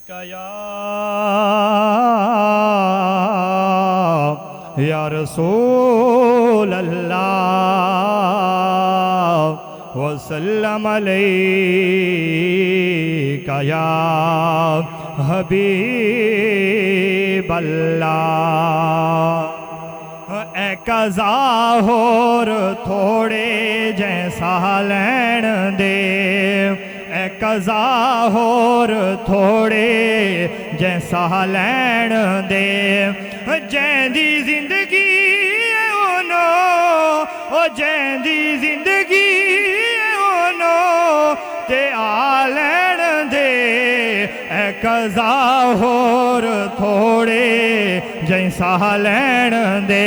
कया या रसूल अल्लाह वसल्लम अलैका या हबीब अल्लाह। ए कज़ा होर थोड़े जैसा लैण दे, ए कज़ा होर थोड़े जैसा लैण दे, जैंदी जिंदगी ओनो ओ जैंदी जिंदगी ओनो ते आ लैण दे। ए कज़ा होर थोड़े जैसा लैण दे,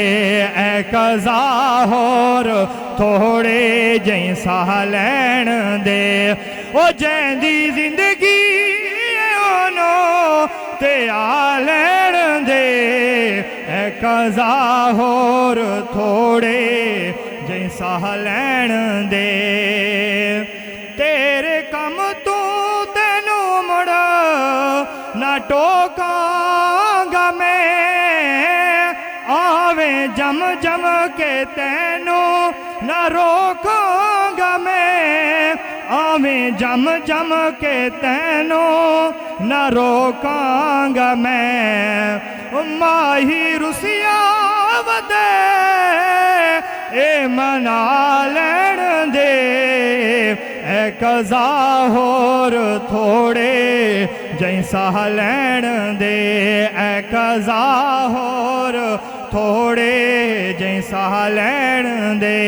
ए कज़ा होर थोड़े जैसा लैण दे, ओ जैंदी जिंदगी ओनो ते आ लैण दे। ए कज़ा होर थोड़े जैसा लैण दे, तेरे कम तू तेनू मुड़ ना टोकांगा मैं, आवे जम जम के तेनू ना रोकांगा मैं, आवे जम जम के तेनू ना रोकांगा मैं। माही रुसिया वदे ए मना लैण दे, ए कज़ा होर थोड़े जैसा लैण दे, ए कज़ा होर थोड़े जैसा लैण दे,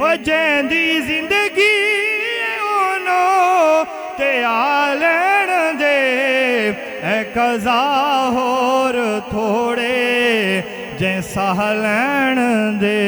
ओ जैंदी जिंदगी ओनो ते आ लैण दे। ए कज़ा होर थोड़े जैसा लैण दे।